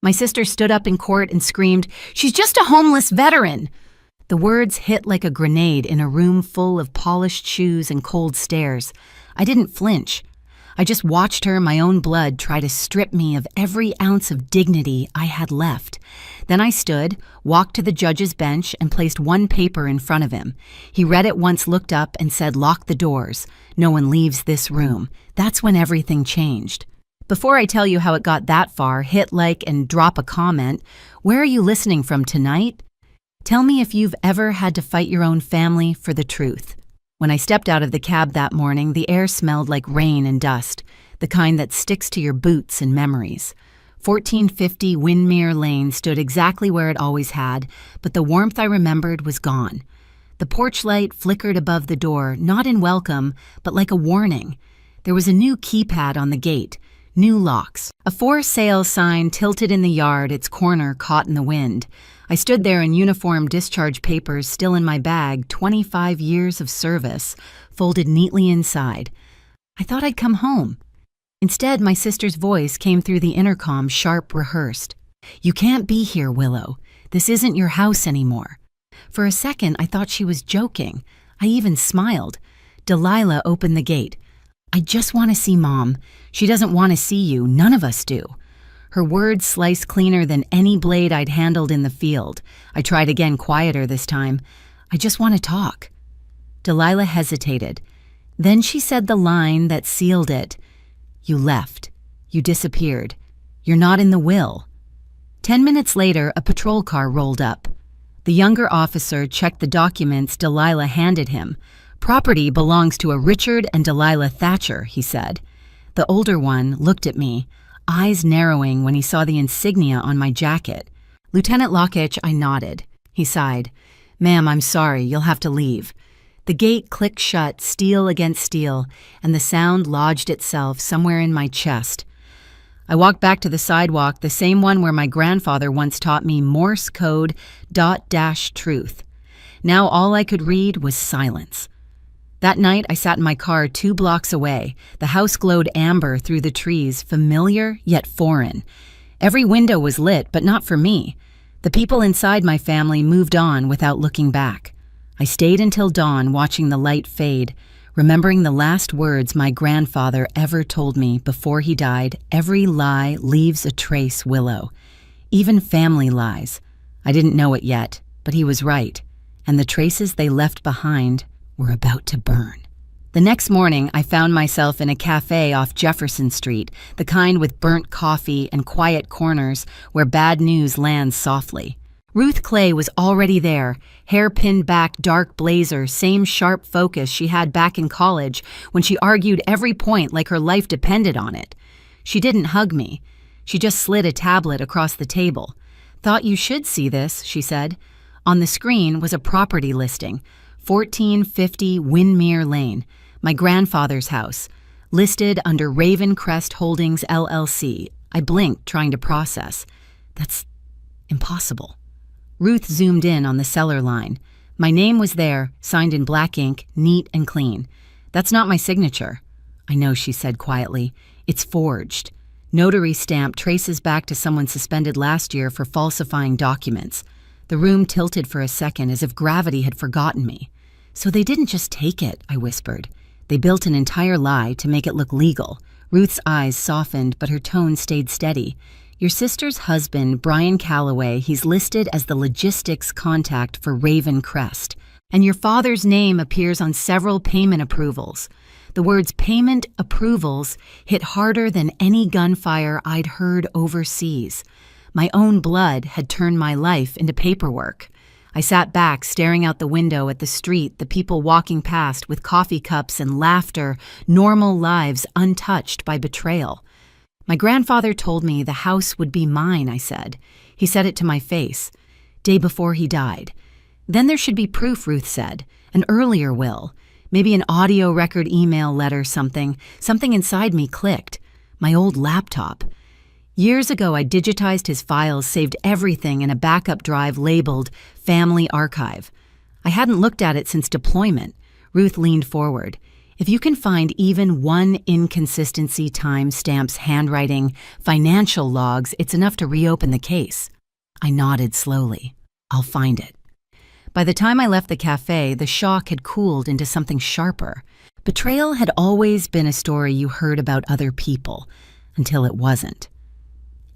My sister stood up in court and screamed, "She's just a homeless veteran!" The words hit like a grenade in a room full of polished shoes and cold stares. I didn't flinch. I just watched her, my own blood, try to strip me of every ounce of dignity I had left. Then I stood, walked to the judge's bench, and placed one paper in front of him. He read it once, looked up, and said, "Lock the doors. No one leaves this room." That's when everything changed. Before I tell you how it got that far, hit like and drop a comment. Where are you listening from tonight? Tell me if you've ever had to fight your own family for the truth. When I stepped out of the cab that morning, the air smelled like rain and dust, the kind that sticks to your boots and memories. 1450 Windmere Lane stood exactly where it always had, but the warmth I remembered was gone. The porch light flickered above the door, not in welcome, but like a warning. There was a new keypad on the gate, new locks, a for sale sign tilted in the yard, its corner caught in the wind. I stood there in uniform discharge papers still in my bag, 25 years of service, folded neatly inside. I thought I'd come home. Instead, my sister's voice came through the intercom, sharp, rehearsed. "You can't be here, Willow. This isn't your house anymore." For a second, I thought she was joking. I even smiled. Delilah opened the gate. "I just want to see Mom. She doesn't want to see you. None of us do." Her words sliced cleaner than any blade I'd handled in the field. I tried again, quieter this time. "I just want to talk." Delilah hesitated. Then she said the line that sealed it. "You left. You disappeared. You're not in the will." 10 minutes later, a patrol car rolled up. The younger officer checked the documents Delilah handed him. "Property belongs to a Richard and Delilah Thatcher," he said. The older one looked at me, eyes narrowing when he saw the insignia on my jacket. "Lieutenant Lockach," I nodded. He sighed. "Ma'am, I'm sorry, you'll have to leave." The gate clicked shut, steel against steel, and the sound lodged itself somewhere in my chest. I walked back to the sidewalk, the same one where my grandfather once taught me Morse code, ..truth. Now all I could read was silence. That night, I sat in my car 2 blocks away. The house glowed amber through the trees, familiar yet foreign. Every window was lit, but not for me. The people inside my family moved on without looking back. I stayed until dawn, watching the light fade, remembering the last words my grandfather ever told me before he died. "Every lie leaves a trace, Willow. Even family lies." I didn't know it yet, but he was right, and the traces they left behind were about to burn. The next morning, I found myself in a cafe off Jefferson Street, the kind with burnt coffee and quiet corners where bad news lands softly. Ruth Clay was already there, hair pinned back, dark blazer, same sharp focus she had back in college when she argued every point like her life depended on it. She didn't hug me. She just slid a tablet across the table. "Thought you should see this," she said. On the screen was a property listing, 1450 Windmere Lane, my grandfather's house, listed under Ravencrest Holdings, LLC. I blinked, trying to process. That's impossible. Ruth zoomed in on the seller line. My name was there, signed in black ink, neat and clean. "That's not my signature." "I know," she said quietly. "It's forged. Notary stamp traces back to someone suspended last year for falsifying documents." The room tilted for a second, as if gravity had forgotten me. "So they didn't just take it," I whispered. "They built an entire lie to make it look legal." Ruth's eyes softened, but her tone stayed steady. "Your sister's husband, Brian Calloway, he's listed as the logistics contact for Ravencrest. And your father's name appears on several payment approvals." The words "payment approvals" hit harder than any gunfire I'd heard overseas. My own blood had turned my life into paperwork. I sat back, staring out the window at the street, the people walking past with coffee cups and laughter, normal lives untouched by betrayal. "My grandfather told me the house would be mine," I said. He said it to my face. "Day before he died." "Then there should be proof," Ruth said. "An earlier will. Maybe an audio record, email, letter, something." Something inside me clicked. My old laptop. Years ago, I digitized his files, saved everything in a backup drive labeled Family Archive. I hadn't looked at it since deployment. Ruth leaned forward. If you can find even one inconsistency, timestamps, handwriting, financial logs, it's enough to reopen the case. I nodded slowly. I'll find it. By the time I left the cafe, the shock had cooled into something sharper. Betrayal had always been a story you heard about other people, until it wasn't.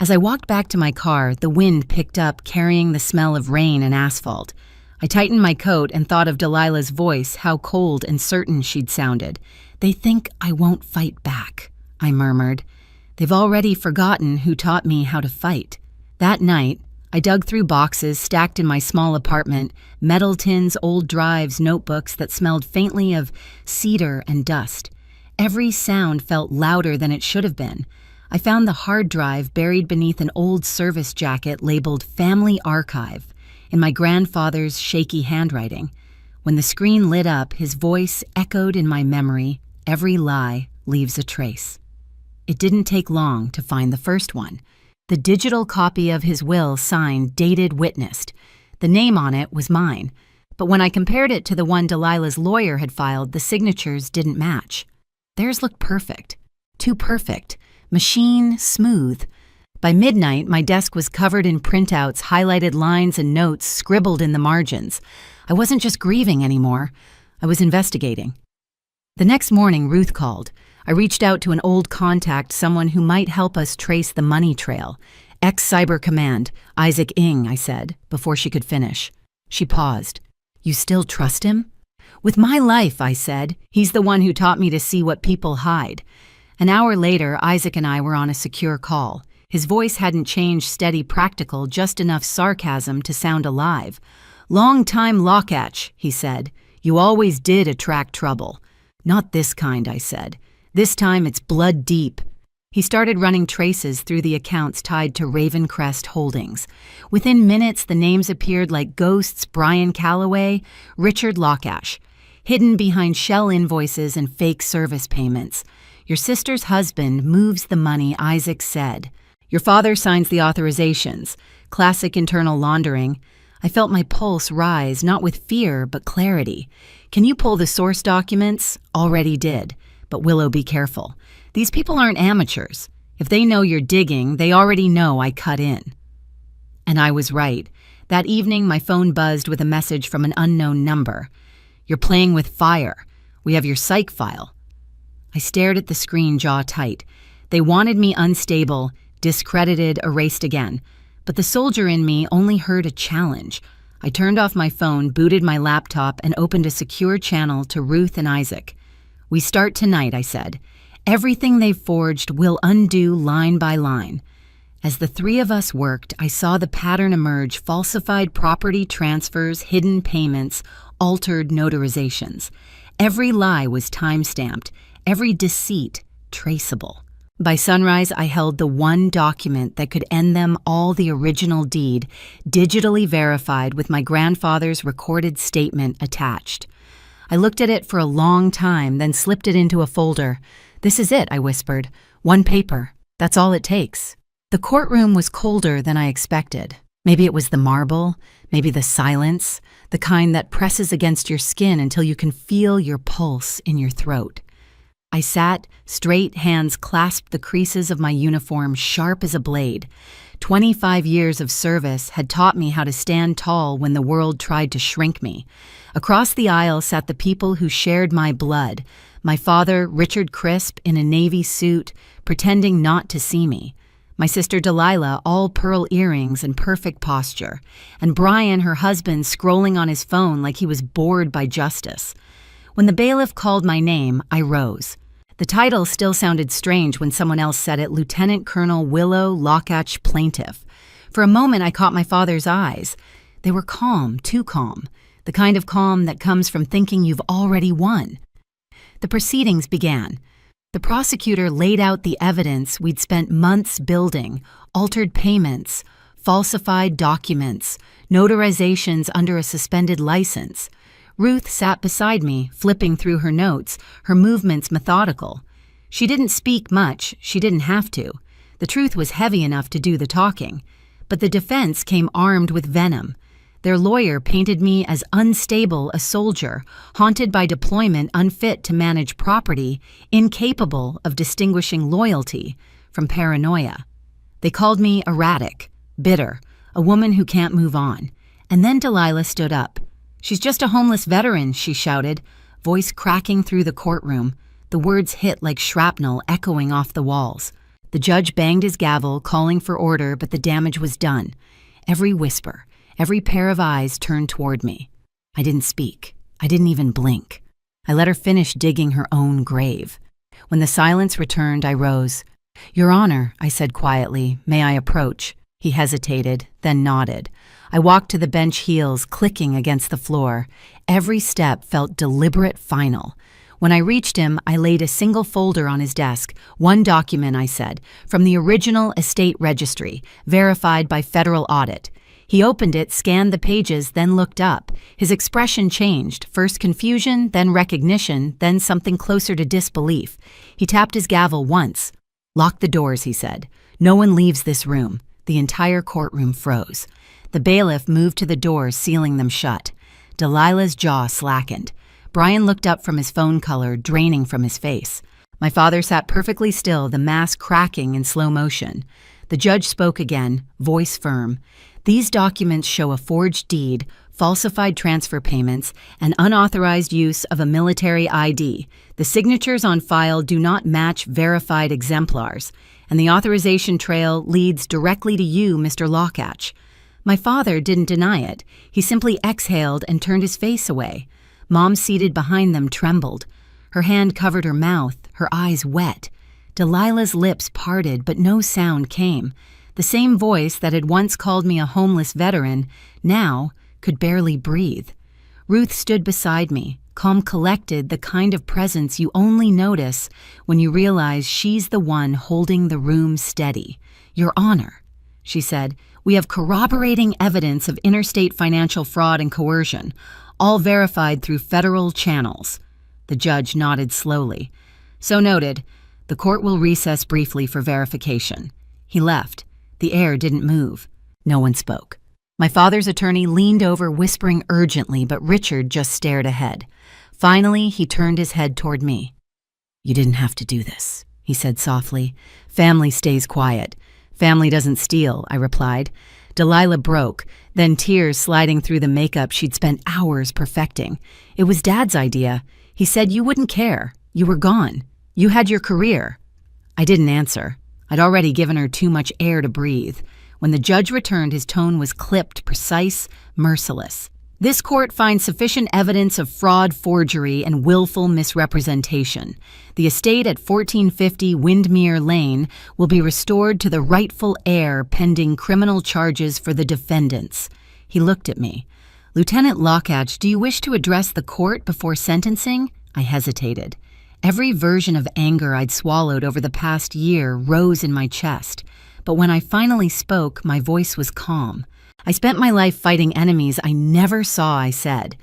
As I walked back to my car, the wind picked up, carrying the smell of rain and asphalt. I tightened my coat and thought of Delilah's voice, how cold and certain she'd sounded. "They think I won't fight back," I murmured. "They've already forgotten who taught me how to fight." That night, I dug through boxes stacked in my small apartment, metal tins, old drives, notebooks that smelled faintly of cedar and dust. Every sound felt louder than it should have been. I found the hard drive buried beneath an old service jacket labeled Family Archive, in my grandfather's shaky handwriting. When the screen lit up, his voice echoed in my memory, "Every lie leaves a trace." It didn't take long to find the first one. The digital copy of his will, signed, dated, witnessed. The name on it was mine, but when I compared it to the one Delilah's lawyer had filed, the signatures didn't match. Theirs looked perfect. Too perfect. Machine smooth. By midnight, my desk was covered in printouts, highlighted lines and notes scribbled in the margins. I wasn't just grieving anymore. I was investigating. The next morning, Ruth called. I reached out to an old contact, someone who might help us trace the money trail. Ex-Cyber Command, Isaac Ng, I said, before she could finish. She paused. "You still trust him?" "With my life," I said. "He's the one who taught me to see what people hide." An hour later, Isaac and I were on a secure call. His voice hadn't changed, steady, practical, just enough sarcasm to sound alive. "Long time Lockach," he said. "You always did attract trouble." "Not this kind," I said. "This time it's blood deep." He started running traces through the accounts tied to Ravencrest Holdings. Within minutes, the names appeared like ghosts: Brian Calloway, Richard Lockach, hidden behind shell invoices and fake service payments. "Your sister's husband moves the money," Isaac said. "Your father signs the authorizations." Classic internal laundering. I felt my pulse rise, not with fear, but clarity. "Can you pull the source documents?" "Already did. But Willow, be careful. These people aren't amateurs. If they know you're digging, they already know I cut in." And I was right. That evening, my phone buzzed with a message from an unknown number. "You're playing with fire. We have your psych file." I stared at the screen, jaw tight. They wanted me unstable, discredited, erased again. But the soldier in me only heard a challenge. I turned off my phone, booted my laptop, and opened a secure channel to Ruth and Isaac. "We start tonight," I said. "Everything they've forged will undo line by line." As the three of us worked, I saw the pattern emerge: falsified property transfers, hidden payments, altered notarizations. Every lie was time-stamped, every deceit traceable. By sunrise, I held the one document that could end them all: the original deed, digitally verified with my grandfather's recorded statement attached. I looked at it for a long time, then slipped it into a folder. "This is it," I whispered. "One paper. That's all it takes." The courtroom was colder than I expected. Maybe it was the marble, maybe the silence, the kind that presses against your skin until you can feel your pulse in your throat. I sat straight, hands clasped the creases of my uniform, sharp as a blade. 25 years of service had taught me how to stand tall when the world tried to shrink me. Across the aisle sat the people who shared my blood. My father, Richard Crisp, in a navy suit, pretending not to see me. My sister Delilah, all pearl earrings and perfect posture. And Brian, her husband, scrolling on his phone like he was bored by justice. When the bailiff called my name, I rose. The title still sounded strange when someone else said it: Lieutenant Colonel Willow Lockach, plaintiff. For a moment, I caught my father's eyes. They were calm, too calm, the kind of calm that comes from thinking you've already won. The proceedings began. The prosecutor laid out the evidence we'd spent months building: altered payments, falsified documents, notarizations under a suspended license. Ruth sat beside me, flipping through her notes, her movements methodical. She didn't speak much, she didn't have to. The truth was heavy enough to do the talking. But the defense came armed with venom. Their lawyer painted me as unstable, a soldier, haunted by deployment, unfit to manage property, incapable of distinguishing loyalty from paranoia. They called me erratic, bitter, a woman who can't move on. And then Delilah stood up. "She's just a homeless veteran," she shouted, voice cracking through the courtroom. The words hit like shrapnel, echoing off the walls. The judge banged his gavel, calling for order, but the damage was done. Every whisper, every pair of eyes turned toward me. I didn't speak. I didn't even blink. I let her finish digging her own grave. When the silence returned, I rose. "Your Honor," I said quietly, "may I approach?" He hesitated, then nodded. I walked to the bench, heels clicking against the floor. Every step felt deliberate, final. When I reached him, I laid a single folder on his desk. "One document," I said, "from the original estate registry, verified by federal audit." He opened it, scanned the pages, then looked up. His expression changed, first confusion, then recognition, then something closer to disbelief. He tapped his gavel once. "Lock the doors," he said. "No one leaves this room." The entire courtroom froze. The bailiff moved to the doors, sealing them shut. Delilah's jaw slackened. Brian looked up from his phone, color draining from his face. My father sat perfectly still, the mask cracking in slow motion. The judge spoke again, voice firm. "These documents show a forged deed, falsified transfer payments, and unauthorized use of a military ID. The signatures on file do not match verified exemplars, and the authorization trail leads directly to you, Mr. Lockach." My father didn't deny it. He simply exhaled and turned his face away. Mom, seated behind them, trembled. Her hand covered her mouth, her eyes wet. Delilah's lips parted, but no sound came. The same voice that had once called me a homeless veteran now could barely breathe. Ruth stood beside me, calm, collected, the kind of presence you only notice when you realize she's the one holding the room steady. "Your Honor," she said, "we have corroborating evidence of interstate financial fraud and coercion, all verified through federal channels." The judge nodded slowly. "So noted. The court will recess briefly for verification." He left. The air didn't move. No one spoke. My father's attorney leaned over, whispering urgently, but Richard just stared ahead. Finally, he turned his head toward me. "You didn't have to do this," he said softly. "Family stays quiet." "Family doesn't steal," I replied. Delilah broke, then tears sliding through the makeup she'd spent hours perfecting. "It was Dad's idea. He said you wouldn't care. You were gone. You had your career." I didn't answer. I'd already given her too much air to breathe. When the judge returned, his tone was clipped, precise, merciless. "This court finds sufficient evidence of fraud, forgery, and willful misrepresentation. The estate at 1450 Windmere Lane will be restored to the rightful heir pending criminal charges for the defendants." He looked at me. "Lieutenant Lockach, do you wish to address the court before sentencing?" I hesitated. Every version of anger I'd swallowed over the past year rose in my chest. But when I finally spoke, my voice was calm. "I spent my life fighting enemies I never saw," I said.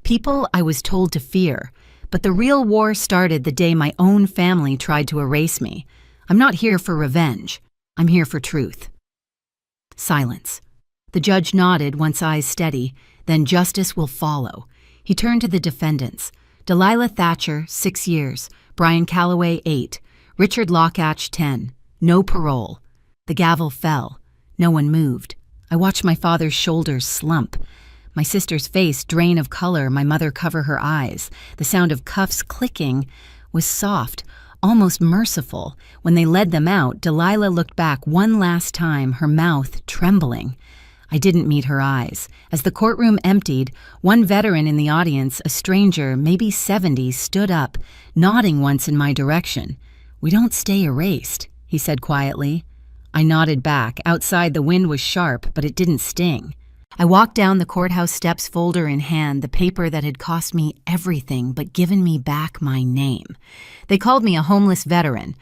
"People I was told to fear. But the real war started the day my own family tried to erase me. I'm not here for revenge. I'm here for truth." Silence. The judge nodded, once eyes steady. "Then justice will follow." He turned to the defendants. Delilah Thatcher, 6 years. Brian Calloway, 8. Richard Lockach, 10. No parole. The gavel fell. No one moved. I watched my father's shoulders slump. My sister's face drain of color, my mother cover her eyes. The sound of cuffs clicking was soft, almost merciful. When they led them out, Delilah looked back one last time, her mouth trembling. I didn't meet her eyes. As the courtroom emptied, one veteran in the audience, a stranger, maybe 70, stood up, nodding once in my direction. "We don't stay erased," he said quietly. I nodded back. Outside, the wind was sharp, but it didn't sting. I walked down the courthouse steps, folder in hand, the paper that had cost me everything but given me back my name. They called me a homeless veteran,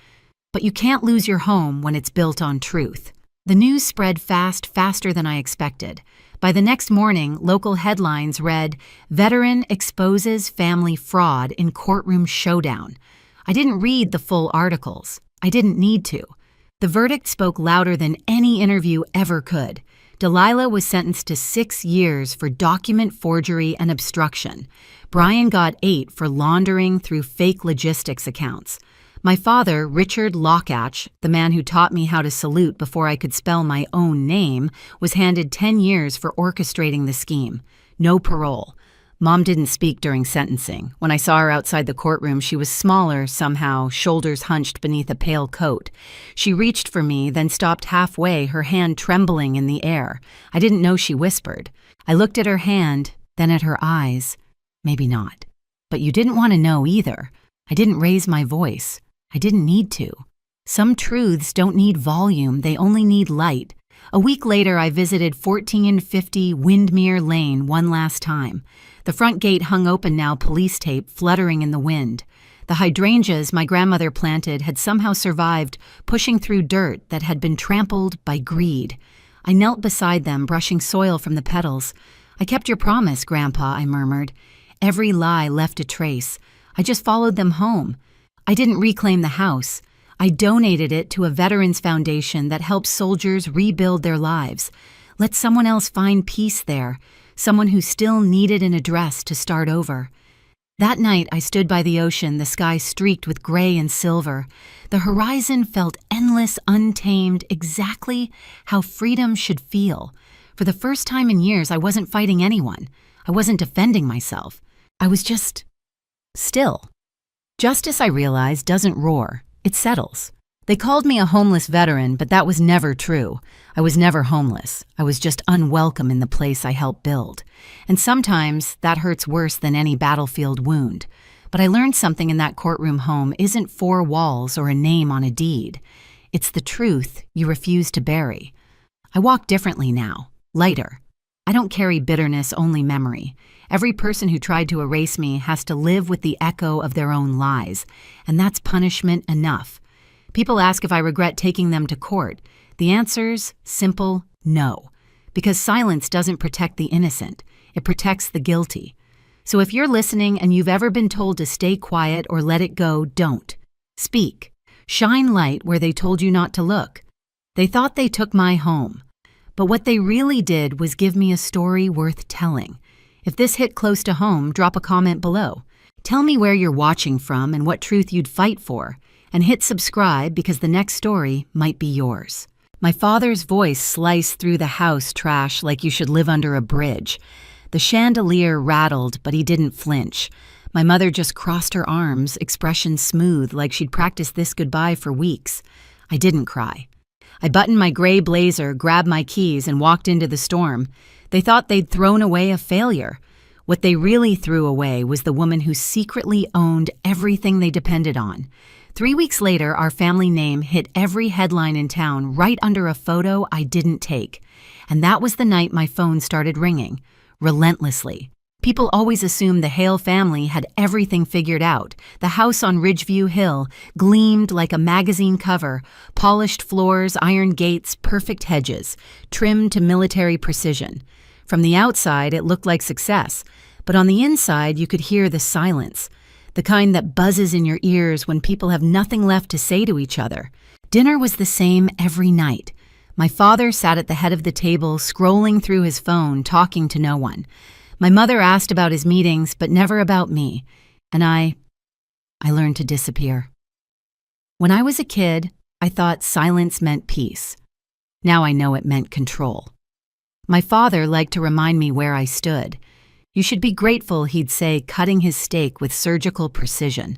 but you can't lose your home when it's built on truth. The news spread fast, faster than I expected. By the next morning, local headlines read, "Veteran exposes family fraud in courtroom showdown." I didn't read the full articles. I didn't need to. The verdict spoke louder than any interview ever could. Delilah was sentenced to 6 years for document forgery and obstruction. Brian got 8 for laundering through fake logistics accounts. My father, Richard Lockach, the man who taught me how to salute before I could spell my own name, was handed 10 years for orchestrating the scheme. No parole. Mom didn't speak during sentencing. When I saw her outside the courtroom, she was smaller somehow, shoulders hunched beneath a pale coat. She reached for me, then stopped halfway, her hand trembling in the air. I didn't know she whispered. I looked at her hand, then at her eyes. Maybe not. But you didn't want to know either. I didn't raise my voice. I didn't need to. Some truths don't need volume, they only need light. A week later, I visited 1450 Windmere Lane one last time. The front gate hung open now, police tape fluttering in the wind. The hydrangeas my grandmother planted had somehow survived, pushing through dirt that had been trampled by greed. I knelt beside them, brushing soil from the petals. "I kept your promise, Grandpa," I murmured. Every lie left a trace. I just followed them home. I didn't reclaim the house. I donated it to a veterans foundation that helps soldiers rebuild their lives. Let someone else find peace there, someone who still needed an address to start over. That night, I stood by the ocean, the sky streaked with gray and silver. The horizon felt endless, untamed, exactly how freedom should feel. For the first time in years, I wasn't fighting anyone. I wasn't defending myself. I was just still. Justice, I realized, doesn't roar. It settles. They called me a homeless veteran, but that was never true. I was never homeless. I was just unwelcome in the place I helped build. And sometimes that hurts worse than any battlefield wound. But I learned something in that courtroom home isn't 4 walls or a name on a deed. It's the truth you refuse to bury. I walk differently now, lighter. I don't carry bitterness, only memory. Every person who tried to erase me has to live with the echo of their own lies, and that's punishment enough. People ask if I regret taking them to court. The answer's simple no, because silence doesn't protect the innocent. It protects the guilty. So if you're listening and you've ever been told to stay quiet or let it go, don't. Speak. Shine light where they told you not to look. They thought they took my home. But what they really did was give me a story worth telling. If this hit close to home, drop a comment below. Tell me where you're watching from and what truth you'd fight for. And hit subscribe because the next story might be yours. My father's voice sliced through the house trash like you should live under a bridge. The chandelier rattled, but he didn't flinch. My mother just crossed her arms, expression smooth like she'd practiced this goodbye for weeks. I didn't cry. I buttoned my gray blazer, grabbed my keys, and walked into the storm. They thought they'd thrown away a failure. What they really threw away was the woman who secretly owned everything they depended on. 3 weeks later, our family name hit every headline in town right under a photo I didn't take. And that was the night my phone started ringing, relentlessly. People always assumed the Hale family had everything figured out. The house on Ridgeview Hill gleamed like a magazine cover, polished floors, iron gates, perfect hedges, trimmed to military precision. From the outside, it looked like success, but on the inside, you could hear the silence, the kind that buzzes in your ears when people have nothing left to say to each other. Dinner was the same every night. My father sat at the head of the table, scrolling through his phone, talking to no one. My mother asked about his meetings, but never about me, and I learned to disappear. When I was a kid, I thought silence meant peace. Now I know it meant control. My father liked to remind me where I stood. You should be grateful, he'd say, cutting his steak with surgical precision.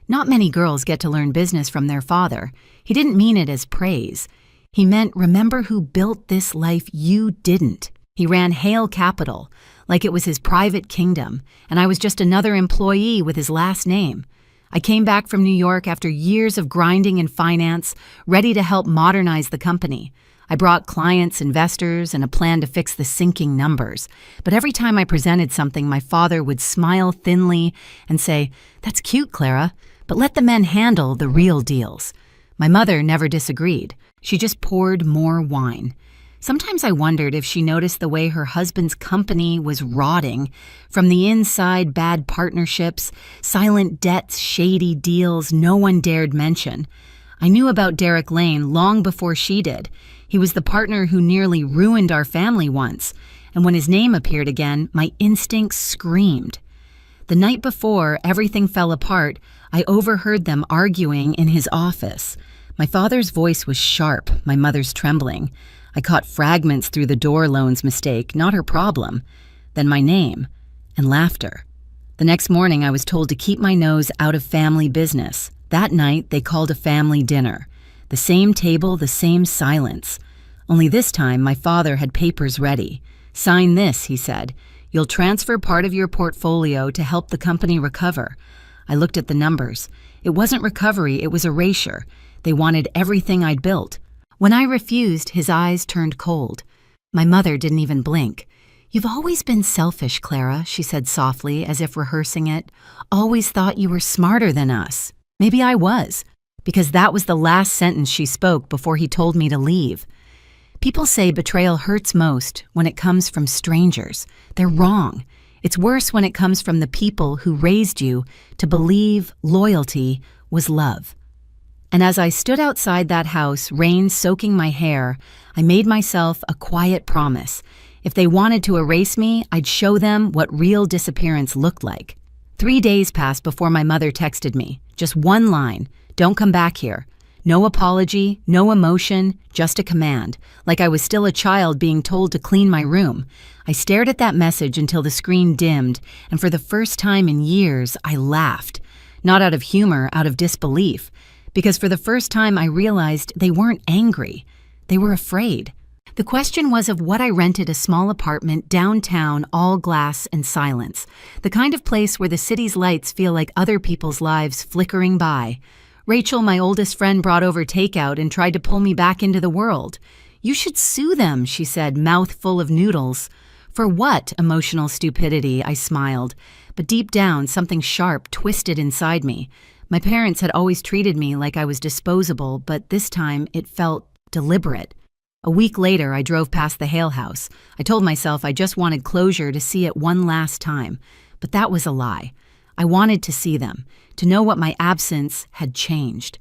Not many girls get to learn business from their father. He didn't mean it as praise. He meant, remember who built this life you didn't. He ran Hale Capital, like it was his private kingdom, and I was just another employee with his last name. I came back from New York after years of grinding in finance, ready to help modernize the company. I brought clients, investors, and a plan to fix the sinking numbers. But every time I presented something, my father would smile thinly and say, "That's cute, Clara, but let the men handle the real deals." My mother never disagreed. She just poured more wine. Sometimes I wondered if she noticed the way her husband's company was rotting. From the inside, bad partnerships, silent debts, shady deals no one dared mention. I knew about Derek Lane long before she did. He was the partner who nearly ruined our family once, and when his name appeared again, my instincts screamed. The night before everything fell apart, I overheard them arguing in his office. My father's voice was sharp, my mother's trembling. I caught fragments through the door loans mistake, not her problem. Then my name, and laughter. The next morning I was told to keep my nose out of family business. That night they called a family dinner. The same table, the same silence. Only this time my father had papers ready. "Sign this," he said. "You'll transfer part of your portfolio to help the company recover." I looked at the numbers. It wasn't recovery, it was erasure. They wanted everything I'd built. When I refused, his eyes turned cold. My mother didn't even blink. "You've always been selfish, Clara," she said softly, as if rehearsing it. "Always thought you were smarter than us." Maybe I was, because that was the last sentence she spoke before he told me to leave. People say betrayal hurts most when it comes from strangers. They're wrong. It's worse when it comes from the people who raised you to believe loyalty was love. And as I stood outside that house, rain soaking my hair, I made myself a quiet promise. If they wanted to erase me, I'd show them what real disappearance looked like. 3 days passed before my mother texted me. Just one line: "Don't come back here." No apology, no emotion, just a command, like I was still a child being told to clean my room. I stared at that message until the screen dimmed, and for the first time in years, I laughed. Not out of humor, out of disbelief. Because for the first time I realized they weren't angry. They were afraid. The question was of what I rented a small apartment downtown, all glass and silence. The kind of place where the city's lights feel like other people's lives flickering by. Rachel, my oldest friend, brought over takeout and tried to pull me back into the world. "You should sue them," she said, mouth full of noodles. "For what, emotional stupidity?" I smiled. But deep down, something sharp twisted inside me. My parents had always treated me like I was disposable, but this time it felt deliberate. A week later, I drove past the Hale house. I told myself I just wanted closure to see it one last time, but that was a lie. I wanted to see them, to know what my absence had changed.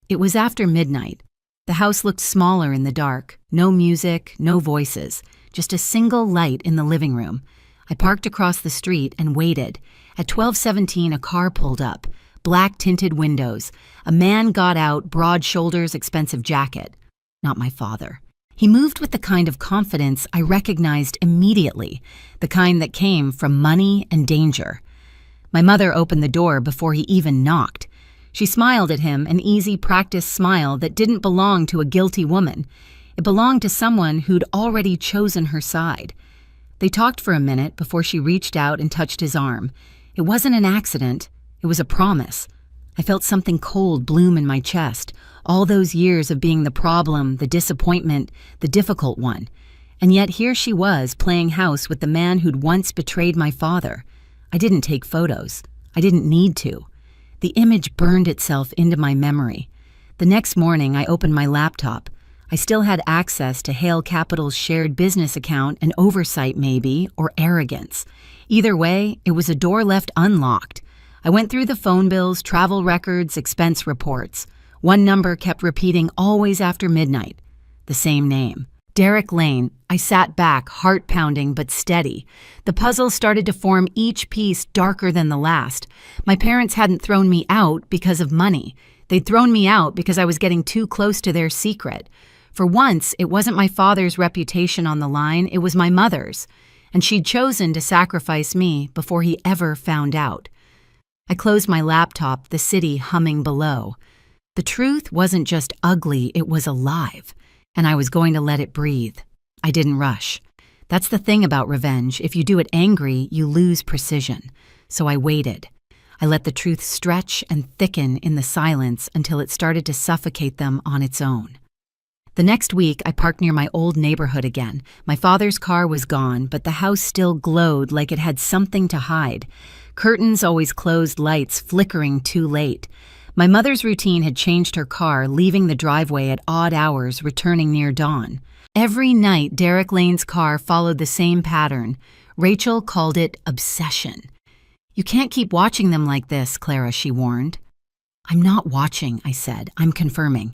It was after midnight. The house looked smaller in the dark. No music, no voices, just a single light in the living room. I parked across the street and waited. At 12:17, a car pulled up. Black tinted windows. A man got out, broad shoulders, expensive jacket. Not my father. He moved with the kind of confidence I recognized immediately, the kind that came from money and danger. My mother opened the door before he even knocked. She smiled at him, an easy, practiced smile that didn't belong to a guilty woman. It belonged to someone who'd already chosen her side. They talked for a minute before she reached out and touched his arm. It wasn't an accident. It was a promise. I felt something cold bloom in my chest. All those years of being the problem, the disappointment, the difficult one. And yet here she was, playing house with the man who'd once betrayed my father. I didn't take photos. I didn't need to. The image burned itself into my memory. The next morning, I opened my laptop. I still had access to Hale Capital's shared business account and oversight maybe, or arrogance. Either way, it was a door left unlocked. I went through the phone bills, travel records, expense reports. One number kept repeating always after midnight. The same name. Derek Lane. I sat back, heart pounding but steady. The puzzle started to form, each piece darker than the last. My parents hadn't thrown me out because of money. They'd thrown me out because I was getting too close to their secret. For once, it wasn't my father's reputation on the line, it was my mother's. And she'd chosen to sacrifice me before he ever found out. I closed my laptop, the city humming below. The truth wasn't just ugly, it was alive, and I was going to let it breathe. I didn't rush. That's the thing about revenge. If you do it angry, you lose precision. So I waited. I let the truth stretch and thicken in the silence until it started to suffocate them on its own. The next week, I parked near my old neighborhood again. My father's car was gone, but the house still glowed like it had something to hide. Curtains always closed, lights flickering too late. My mother's routine had changed her car, leaving the driveway at odd hours, returning near dawn. Every night, Derek Lane's car followed the same pattern. Rachel called it obsession. "You can't keep watching them like this, Clara," she warned. I'm not watching, I said. I'm confirming.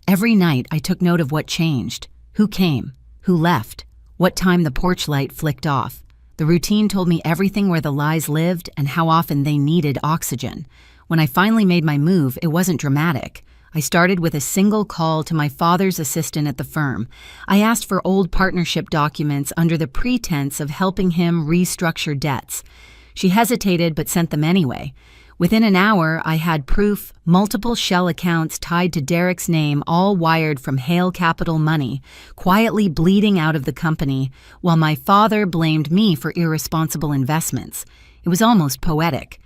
Every night I took note of what changed, who came, who left, what time the porch light flicked off. The routine told me everything where the lies lived and how often they needed oxygen. When I finally made my move, it wasn't dramatic. I started with a single call to my father's assistant at the firm. I asked for old partnership documents under the pretense of helping him restructure debts. She hesitated but sent them anyway. Within an hour, I had proof, multiple shell accounts tied to Derek's name, all wired from Hale Capital money, quietly bleeding out of the company, while my father blamed me for irresponsible investments. It was almost poetic.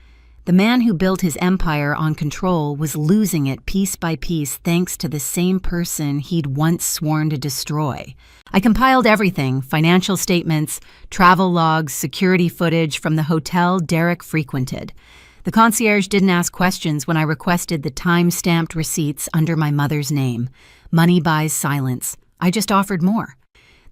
The man who built his empire on control was losing it piece by piece thanks to the same person he'd once sworn to destroy. I compiled everything: financial statements, travel logs, security footage from the hotel Derek frequented. The concierge didn't ask questions when I requested the time-stamped receipts under my mother's name. Money buys silence. I just offered more.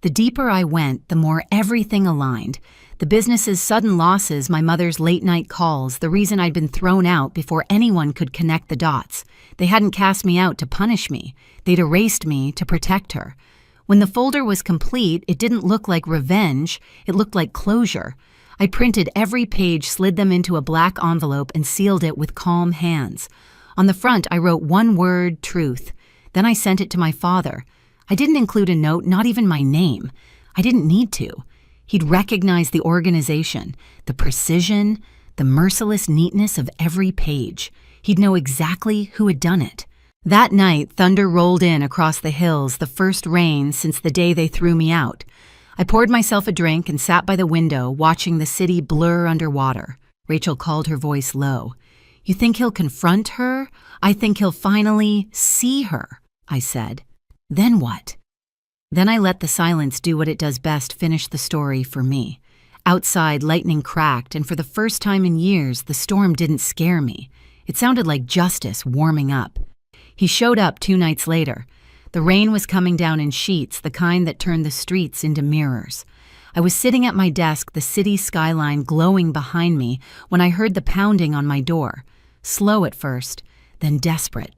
The deeper I went, the more everything aligned. The business's sudden losses, my mother's late-night calls, the reason I'd been thrown out before anyone could connect the dots. They hadn't cast me out to punish me. They'd erased me to protect her. When the folder was complete, it didn't look like revenge. It looked like closure. I printed every page, slid them into a black envelope, and sealed it with calm hands. On the front, I wrote one word: truth. Then I sent it to my father. I didn't include a note, not even my name. I didn't need to. He'd recognize the organization, the precision, the merciless neatness of every page. He'd know exactly who had done it. That night, thunder rolled in across the hills, the first rain since the day they threw me out. I poured myself a drink and sat by the window, watching the city blur underwater. Rachel called, her voice low. "You think he'll confront her? I think he'll finally see her," I said. Then what? Then I let the silence do what it does best: finish the story for me. Outside, lightning cracked, and for the first time in years, the storm didn't scare me. It sounded like justice warming up. He showed up 2 nights later. The rain was coming down in sheets, the kind that turned the streets into mirrors. I was sitting at my desk, the city skyline glowing behind me, when I heard the pounding on my door. Slow at first, then desperate.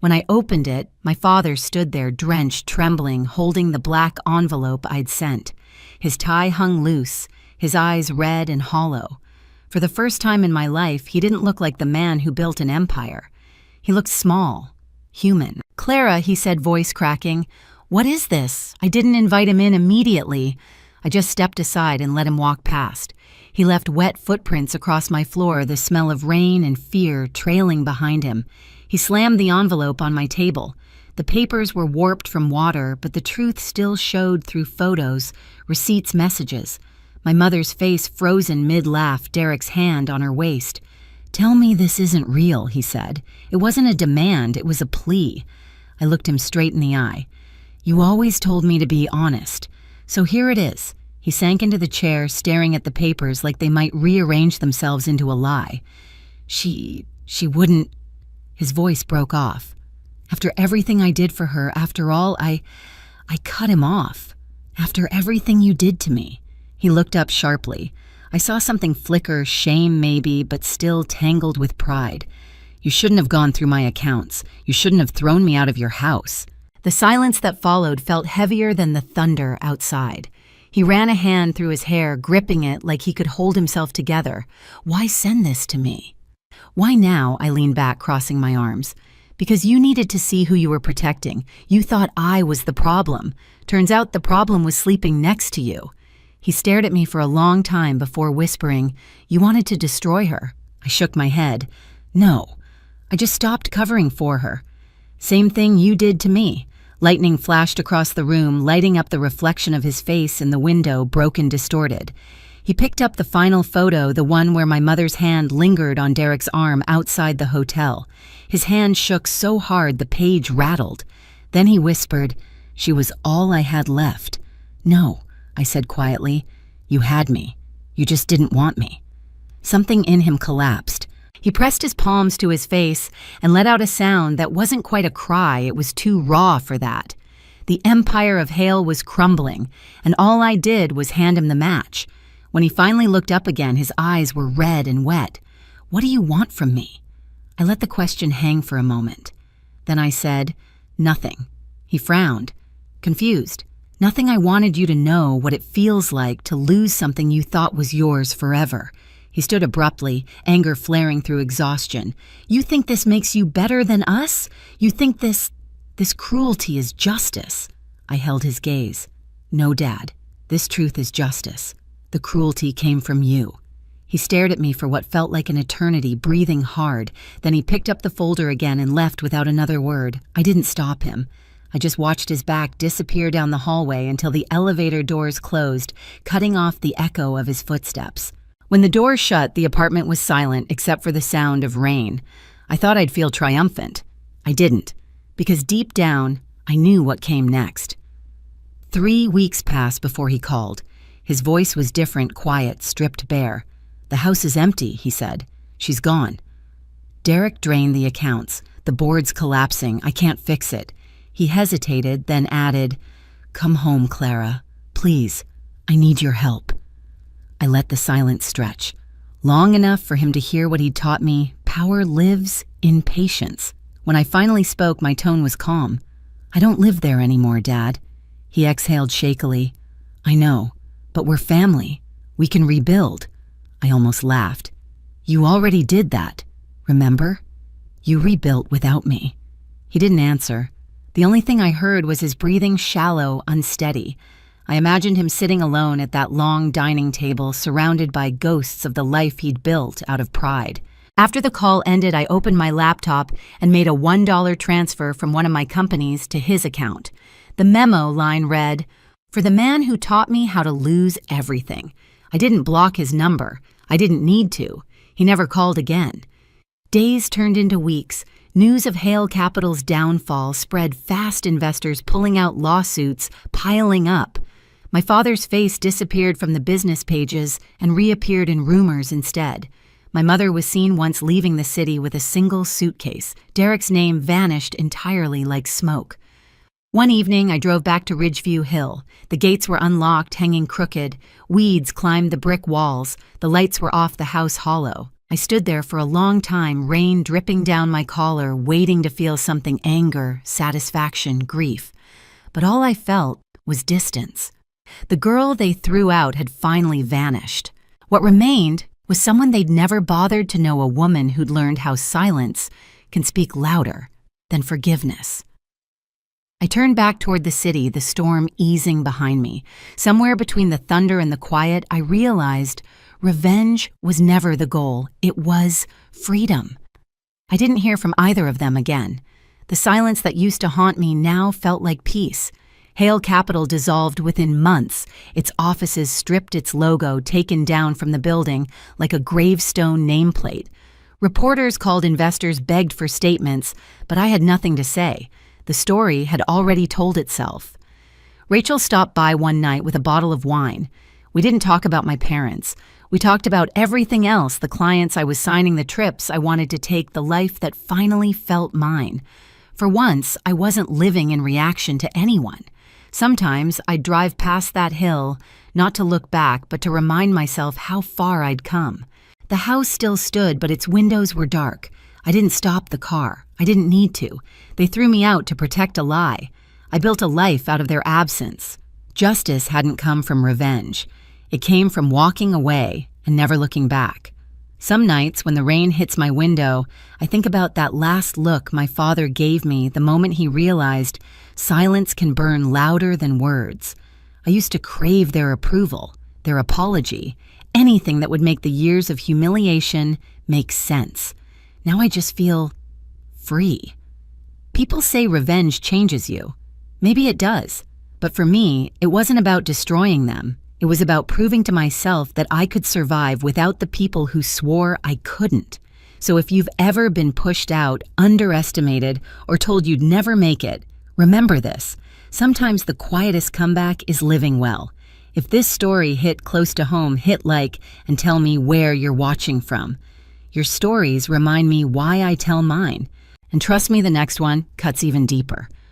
When I opened it, my father stood there, drenched, trembling, holding the black envelope I'd sent. His tie hung loose, his eyes red and hollow. For the first time in my life, he didn't look like the man who built an empire. He looked small, human. "Clara," he said, voice cracking. "What is this?" I didn't invite him in immediately. I just stepped aside and let him walk past. He left wet footprints across my floor, the smell of rain and fear trailing behind him. He slammed the envelope on my table. The papers were warped from water, but the truth still showed through photos, receipts, messages. My mother's face frozen mid-laugh, Derek's hand on her waist. "Tell me this isn't real," he said. It wasn't a demand, it was a plea. I looked him straight in the eye. "You always told me to be honest. So here it is." He sank into the chair, staring at the papers like they might rearrange themselves into a lie. She wouldn't." His voice broke off. "After everything I did for her, after all, I cut him off. After everything you did to me." He looked up sharply. I saw something flicker, shame maybe, but still tangled with pride. "You shouldn't have gone through my accounts. You shouldn't have thrown me out of your house." The silence that followed felt heavier than the thunder outside. He ran a hand through his hair, gripping it like he could hold himself together. "Why send this to me?" "Why now?" I leaned back, crossing my arms. "Because you needed to see who you were protecting. You thought I was the problem. Turns out the problem was sleeping next to you." He stared at me for a long time before whispering, "You wanted to destroy her." I shook my head. "No. I just stopped covering for her. Same thing you did to me." Lightning flashed across the room, lighting up the reflection of his face in the window, broken, distorted. He picked up the final photo, the one where my mother's hand lingered on Derek's arm outside the hotel. His hand shook so hard the page rattled. Then he whispered, "She was all I had left." "No," I said quietly. "You had me. You just didn't want me." Something in him collapsed. He pressed his palms to his face and let out a sound that wasn't quite a cry. It was too raw for that. The empire of Hale was crumbling, and all I did was hand him the match. When he finally looked up again, his eyes were red and wet. "What do you want from me?" I let the question hang for a moment. Then I said, "Nothing." He frowned, confused. "Nothing. I wanted you to know what it feels like to lose something you thought was yours forever." He stood abruptly, anger flaring through exhaustion. "You think this makes you better than us? You think this cruelty is justice?" I held his gaze. "No, Dad. This truth is justice. The cruelty came from you." He stared at me for what felt like an eternity, breathing hard. Then he picked up the folder again and left without another word. I didn't stop him. I just watched his back disappear down the hallway until the elevator doors closed, cutting off the echo of his footsteps. When the door shut, the apartment was silent except for the sound of rain. I thought I'd feel triumphant. I didn't, because deep down, I knew what came next. 3 weeks passed before he called. His voice was different, quiet, stripped bare. "The house is empty," he said. "She's gone." Derek drained the accounts. "The board's collapsing. I can't fix it." He hesitated, then added, "Come home, Clara. Please, I need your help." I let the silence stretch. Long enough for him to hear what he'd taught me: power lives in patience. When I finally spoke, my tone was calm. "I don't live there anymore, Dad." He exhaled shakily. "I know, but we're family. We can rebuild." I almost laughed. "You already did that, remember? You rebuilt without me." He didn't answer. The only thing I heard was his breathing, shallow, unsteady. I imagined him sitting alone at that long dining table, surrounded by ghosts of the life he'd built out of pride. After the call ended, I opened my laptop and made a $1 transfer from one of my companies to his account. The memo line read, "For the man who taught me how to lose everything." I didn't block his number. I didn't need to. He never called again. Days turned into weeks. News of Hale Capital's downfall spread fast, investors pulling out lawsuits, piling up. My father's face disappeared from the business pages and reappeared in rumors instead. My mother was seen once leaving the city with a single suitcase. Derek's name vanished entirely like smoke. One evening, I drove back to Ridgeview Hill. The gates were unlocked, hanging crooked. Weeds climbed the brick walls. The lights were off the house hollow. I stood there for a long time, rain dripping down my collar, waiting to feel something: anger, satisfaction, grief. But all I felt was distance. The girl they threw out had finally vanished. What remained was someone they'd never bothered to know, a woman who'd learned how silence can speak louder than forgiveness. I turned back toward the city, the storm easing behind me. Somewhere between the thunder and the quiet, I realized revenge was never the goal. It was freedom. I didn't hear from either of them again. The silence that used to haunt me now felt like peace. Hale Capital dissolved within months, its offices stripped, its logo taken down from the building like a gravestone nameplate. Reporters called, investors begged for statements, but I had nothing to say. The story had already told itself. Rachel stopped by one night with a bottle of wine. We didn't talk about my parents. We talked about everything else: the clients I was signing, the trips I wanted to take, the life that finally felt mine. For once, I wasn't living in reaction to anyone. Sometimes I'd drive past that hill, not to look back, but to remind myself how far I'd come. The house still stood, but its windows were dark. I didn't stop the car. I didn't need to. They threw me out to protect a lie. I built a life out of their absence. Justice hadn't come from revenge. It came from walking away and never looking back. Some nights when the rain hits my window, I think about that last look my father gave me the moment he realized silence can burn louder than words. I used to crave their approval, their apology, anything that would make the years of humiliation make sense. Now I just feel free. People say revenge changes you. Maybe it does. But for me, it wasn't about destroying them. It was about proving to myself that I could survive without the people who swore I couldn't. So if you've ever been pushed out, underestimated, or told you'd never make it, remember this: sometimes the quietest comeback is living well. If this story hit close to home, hit like and tell me where you're watching from. Your stories remind me why I tell mine. And trust me, the next one cuts even deeper.